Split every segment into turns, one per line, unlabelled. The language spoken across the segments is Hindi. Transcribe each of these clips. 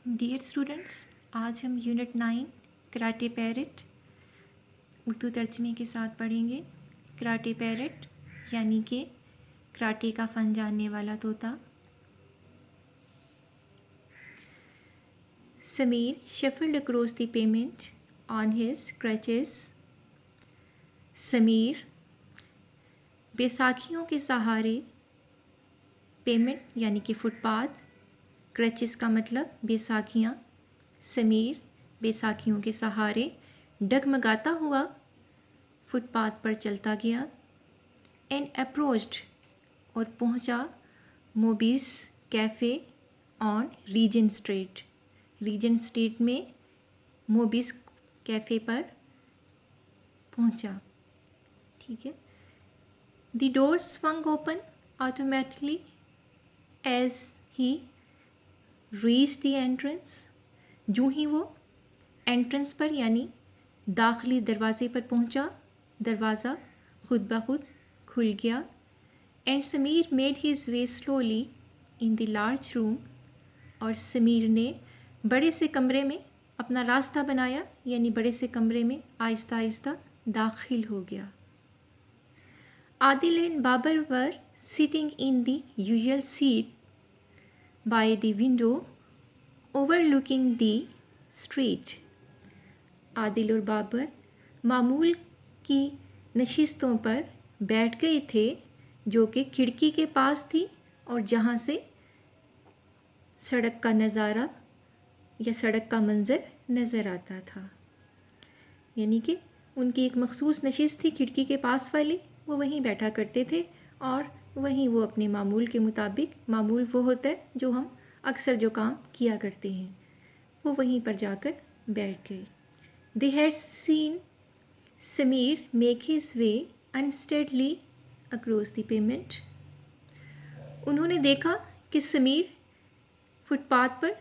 डियर स्टूडेंट्स, आज हम यूनिट 9 कराटे पैरेट उर्दू तर्जमे के साथ पढ़ेंगे। कराटे पैरेट यानी कि कराटे का फ़न जानने वाला तोता। Sameer shuffled across the pavement on his crutches. Sameer बैसाखियों के सहारे, पेमेंट यानी कि फुटपाथ, क्रचेस का मतलब बैसाखियाँ। समीर बैसाखियों के सहारे डगमगाता हुआ फुटपाथ पर चलता गया। एंड अप्रोच्ड और पहुँचा Moby's cafe on Regent Street. Regent Street में मोबीज़ कैफ़े पर पहुँचा। ठीक है। The door swung open automatically as he reach the entrance. जो ही वो एंट्रेंस पर यानी दाखिली दरवाज़े पर पहुंचा, दरवाज़ा खुद ब खुद खुल गया। And Sameer made his way slowly in the large room. और समीर ने बड़े से कमरे में अपना रास्ता बनाया, यानी बड़े से कमरे में आहिस्ता आहिस्ता दाखिल हो गया। Adil and Babar were sitting in the usual seat by the window overlooking the street. Adil और बाबर मामूल की नशिस्तों पर बैठ गए थे, जो कि खिड़की के पास थी और जहाँ से सड़क का नज़ारा या सड़क का मंज़र नज़र आता था। यानी कि उनकी एक मखसूस नशिस्त थी खिड़की के पास वाली, वो वहीं बैठा करते थे और वहीं वो अपने मामूल के मुताबिक, मामूल वो होता है जो हम अक्सर जो काम किया करते हैं, वो वहीं पर जाकर बैठ गए। They had seen Samir make his way unsteadily across the pavement. उन्होंने देखा कि समीर फुटपाथ पर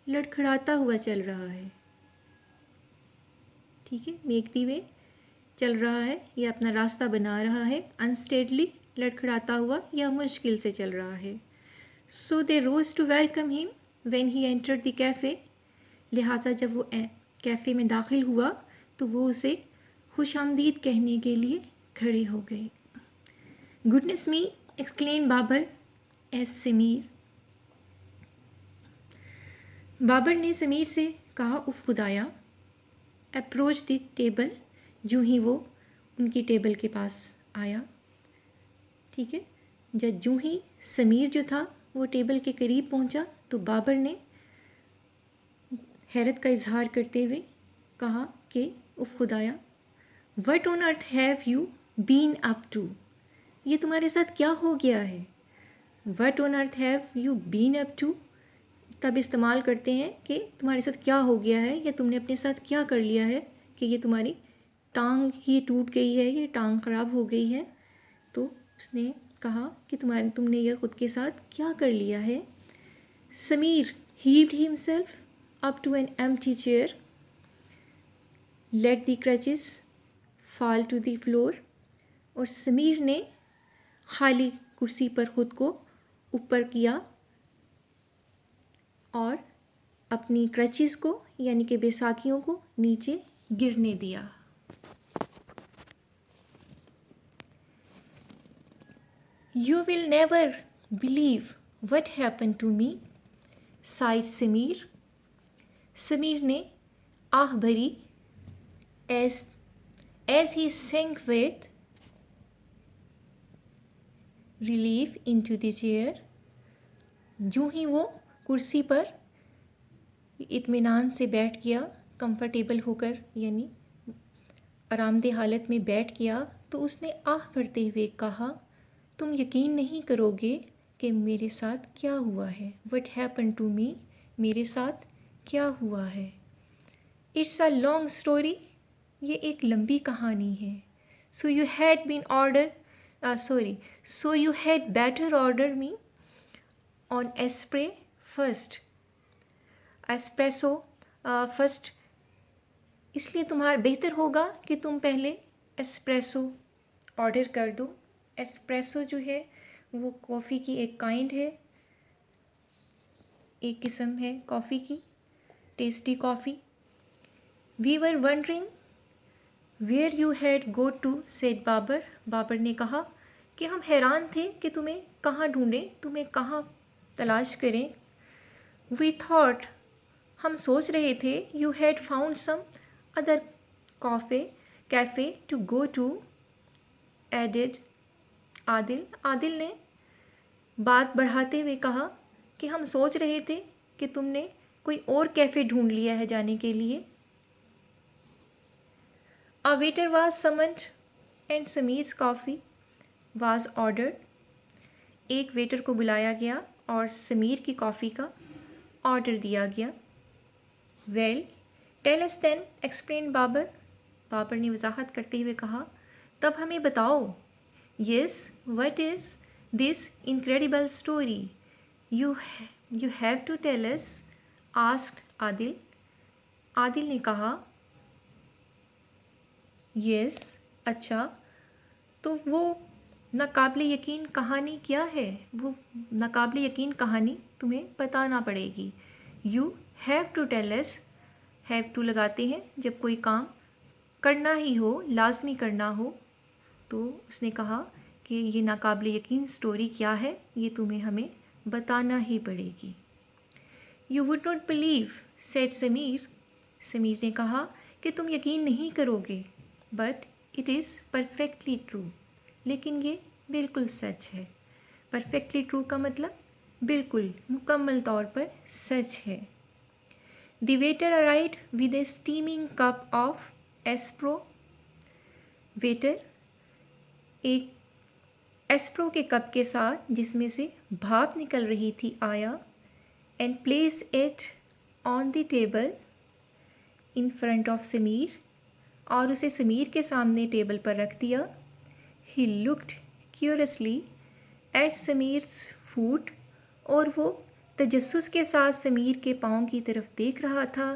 लड़खड़ाता हुआ चल रहा है। ठीक है, मेकती वे चल रहा है या अपना रास्ता बना रहा है। अनस्टेडली लड़खड़ाता हुआ या मुश्किल से चल रहा है। So they rose to welcome him when he entered the cafe. लिहाजा जब वो कैफ़े में दाखिल हुआ तो वो उसे खुश आमदीद कहने के लिए खड़े हो गए। गुडनेस मी, एक्सक्लेम बाबर एज समीर। बाबर ने समीर से कहा, उफ खुदाया। अप्रोच द टेबल, जो ही वो उनकी टेबल के पास आया। ठीक है, जब जो ही समीर जो था वो टेबल के करीब पहुंचा तो बाबर ने हैरत का इजहार करते हुए कहा कि उफ खुदाया, what on earth have you been up to. ये तुम्हारे साथ क्या हो गया है। What on earth have you been up to तब इस्तेमाल करते हैं कि तुम्हारे साथ क्या हो गया है या तुमने अपने साथ क्या कर लिया है कि ये तुम्हारी टांग ही टूट गई है, ये टांग ख़राब हो गई है। तो उसने कहा कि तुमने यह खुद के साथ क्या कर लिया है। Sameer heaved himself up to an empty chair, let the crutches fall to the floor। और समीर ने खाली कुर्सी पर ख़ुद को ऊपर किया और अपनी क्रचेस को यानी कि बैसाखियों को नीचे गिरने दिया। You will never believe what happened to me, sighed Sameer. Sameer ने आह भरी as he sank with relief into the chair। जो ही वो कुर्सी पर इत्मीनान से बैठ गया, कंफर्टेबल होकर यानी आरामदेह हालत में बैठ गया, तो उसने आह भरते हुए कहा, तुम यकीन नहीं करोगे कि मेरे साथ क्या हुआ है। वट हैपन टू मी, मेरे साथ क्या हुआ है। इट्स अ लॉन्ग स्टोरी, ये एक लंबी कहानी है। So you had better order me on espresso first. इसलिए तुम्हारा बेहतर होगा कि तुम पहले एस्प्रेसो ऑर्डर कर दो। एस्प्रेसो जो है वो कॉफ़ी की एक काइंड है, एक किस्म है कॉफ़ी की tasty coffee. We were wondering where you had go to, said Babar. Babar ने कहा कि हम हैरान थे कि तुम्हें कहाँ ढूंढें, तुम्हें कहाँ तलाश करें. We thought, हम सोच रहे थे, you had found some other cafe to go to, added Adil. Adil ने बात बढ़ाते हुए कहा कि हम सोच रहे थे कि तुमने कोई और कैफ़े ढूंढ लिया है जाने के लिए. A waiter was summoned and Samir's coffee was ordered. एक वेटर को बुलाया गया और समीर की कॉफ़ी का ऑर्डर दिया गया. Well, tell us then, explained Babar. Babar ने वजाहत करते हुए कहा, तब हमें बताओ. Yes, what is this incredible story? You have to tell us, asked Adil. Adil ने कहा, Yes, अच्छा, तो वो नाकाबिले यकीन कहानी क्या है? वो नाकाबिले यकीन कहानी तुम्हें बताना पड़ेगी. You have to tell us. have to लगाते हैं जब कोई काम करना ही हो, लाजमी करना हो. तो उसने कहा कि ये नाकाबिले यकीन स्टोरी क्या है, ये तुम्हें हमें बताना ही पड़ेगी. You would not believe, said Sameer. Sameer ने कहा कि तुम यकीन नहीं करोगे. But it is perfectly true. लेकिन ये बिल्कुल सच है. Perfectly true का मतलब बिल्कुल मुकम्मल तौर पर सच है. The waiter arrived with a steaming cup of espresso. Waiter एक एस्प्रो के कप के साथ जिसमें से भाप निकल रही थी आया. And placed it on the table in front of Sameer. और उसे समीर के सामने टेबल पर रख दिया. He looked curiously at Sameers फूट. और वो तजस्सुस के साथ समीर के पाँव की तरफ देख रहा था.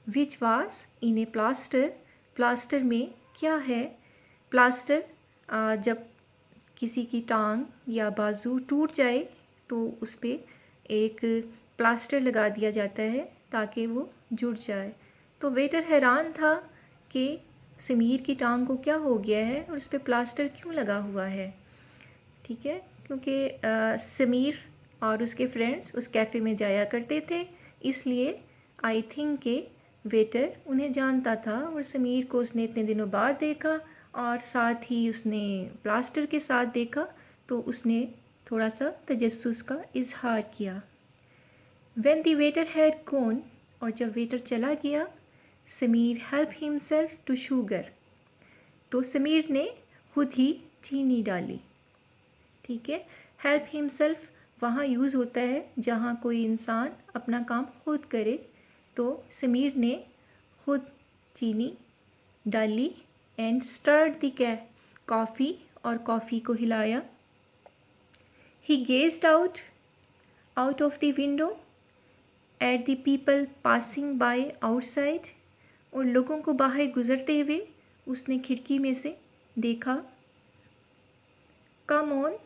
Which was in a plaster. Plaster में क्या है? प्लास्टर जब किसी की टांग या बाजू टूट जाए तो उस पर एक प्लास्टर लगा दिया जाता है ताकि वो जुड़ जाए. तो वेटर हैरान था कि समीर की टांग को क्या हो गया है और उस पर प्लास्टर क्यों लगा हुआ है. ठीक है, क्योंकि समीर और उसके फ्रेंड्स उस कैफ़े में जाया करते थे, इसलिए आई थिंक के वेटर उन्हें जानता था और समीर को उसने इतने दिनों बाद देखा और साथ ही उसने प्लास्टर के साथ देखा तो उसने थोड़ा सा तजस्सुस का इजहार किया. When the waiter had gone, और जब वेटर चला गया, Sameer help himself to sugar. तो समीर ने खुद ही चीनी डाली. ठीक है, हेल्प हिमसेल्फ वहाँ यूज़ होता है जहाँ कोई इंसान अपना काम खुद करे. तो समीर ने खुद चीनी डाली. एंड स्टर्ड द कॉफ़ी, और कॉफ़ी को हिलाया. He gazed out of the window at the people passing by outside. और लोगों को बाहर गुज़रते हुए उसने खिड़की में से देखा. Come on,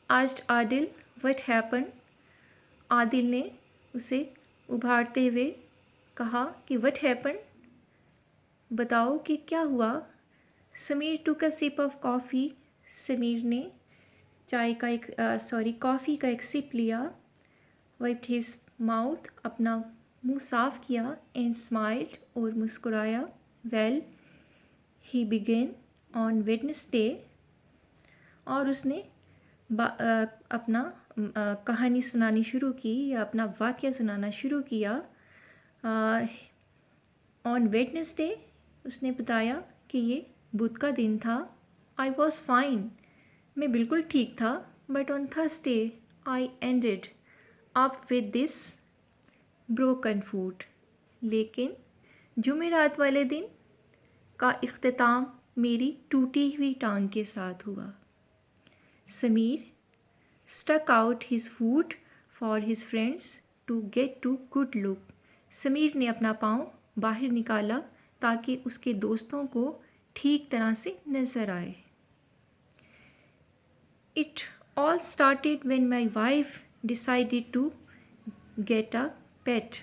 asked Adil. What happen. Adil ने उसे उभारते हुए कहा कि व्हाट हैपन, बताओ कि क्या हुआ. समीर टुक अ सिप ऑफ कॉफ़ी. समीर ने कॉफ़ी का एक सिप लिया. वाइप्ड हिज माउथ, अपना मुंह साफ़ किया. एंड स्माइल्ड, और मुस्कुराया. Well, he begin on Wednesday. और उसने अपना कहानी सुनानी शुरू की या अपना वाक़या सुनाना शुरू किया. ऑन वेडनेसडे उसने बताया कि ये बुध का दिन था. आई वॉज फाइन, मैं बिल्कुल ठीक था. But on Thursday I ended up with this broken foot. लेकिन जुमेरात वाले दिन का इख्तिताम मेरी टूटी हुई टांग के साथ हुआ. Sameer stuck out his foot for his friends to get to good look. Sameer ने अपना पाँव बाहर निकाला ताकि उसके दोस्तों को ठीक तरह से नज़र आए. It all started when my wife decided to get a pet.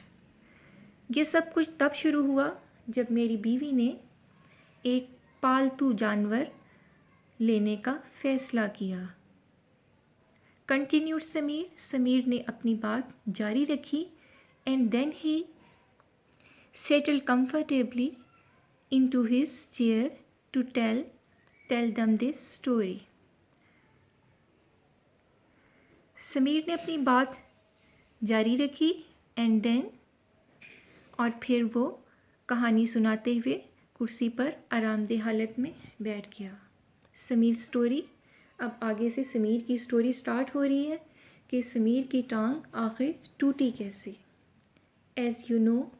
ये सब कुछ तब शुरू हुआ जब मेरी बीवी ने एक पालतू जानवर लेने का फैसला किया। कंटिन्यूड समीर ने अपनी बात जारी रखी and then he settled comfortably into his chair to tell them this story. Sameer ने अपनी बात जारी रखी एंड देन और फिर वो कहानी सुनाते हुए कुर्सी पर आरामदेह हालत में बैठ गया। समीर स्टोरी, अब आगे से समीर की स्टोरी स्टार्ट हो रही है कि समीर की टांग आखिर टूटी कैसे। एज़ यू नो,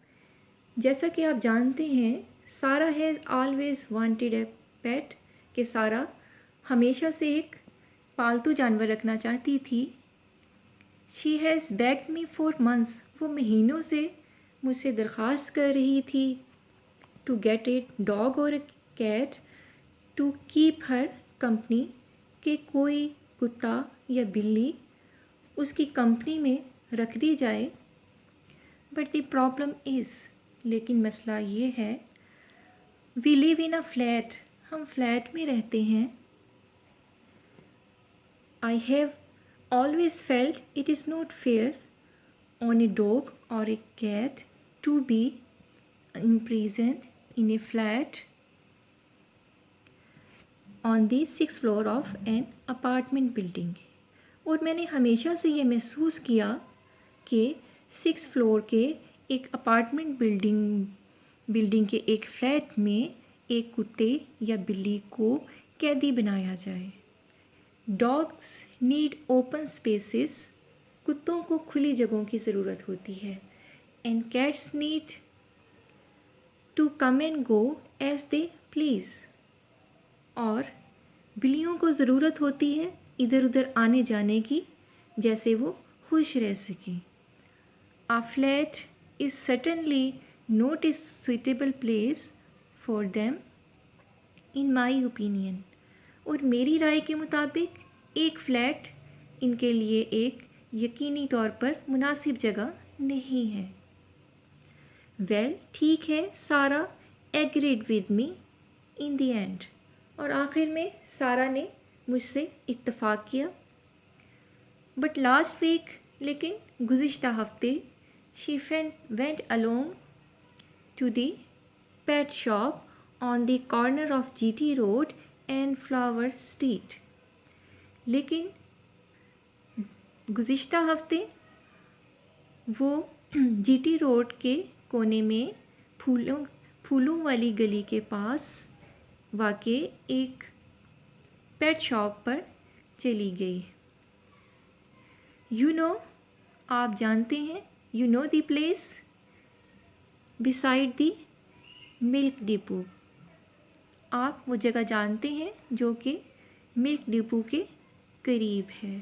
जैसा कि आप जानते हैं, सारा हैज़ ऑलवेज़ वांटेड ए पेट, कि सारा हमेशा से एक पालतू जानवर रखना चाहती थी। She has bagged me for months, वो महीनों से मुझसे दरख्वास्त कर रही थी टू गेट ए डॉग और a cat to keep her company, कि कोई कुत्ता या बिल्ली उसकी कंपनी में रख दी जाए। बट द प्रॉब्लम इज़, लेकिन मसला ये है, we live in a flat, हम फ्लैट में रहते हैं। I have always felt it is not fair on a dog और a cat to be imprisoned in a flat on the 6th floor of an apartment building। और मैंने हमेशा से ये महसूस किया कि 6th फ्लोर के एक अपार्टमेंट बिल्डिंग के एक फ्लैट में एक कुत्ते या बिल्ली को कैदी बनाया जाए। डॉग्स नीड ओपन स्पेसेस, कुत्तों को खुली जगहों की ज़रूरत होती है। And cats need to come and go as they please, और बिल्लियों को ज़रूरत होती है इधर उधर आने जाने की, जैसे वो खुश रह सकें। A flat is certainly not a suitable place for them in my opinion. और मेरी राय के मुताबिक एक फ़्लैट इनके लिए एक यकीनी तौर पर मुनासिब जगह नहीं है। वेल, ठीक है, सारा agreed with me in the end, और आखिर में सारा ने मुझसे इत्तफ़ाक़ किया। बट लास्ट वीक, लेकिन गुज़िश्ता हफ्ते, she went along to the pet shop on the corner of GT road and flower street. लेकिन गुज़िश्ता हफ्ते वो जीटी रोड के कोने में फूलों वाली गली के पास वाक़े एक पेट शॉप पर चली गई। यू नो, आप जानते हैं, you know the place beside the milk depot. आप वो जगह जानते हैं जो कि मिल्क डिपो के करीब है।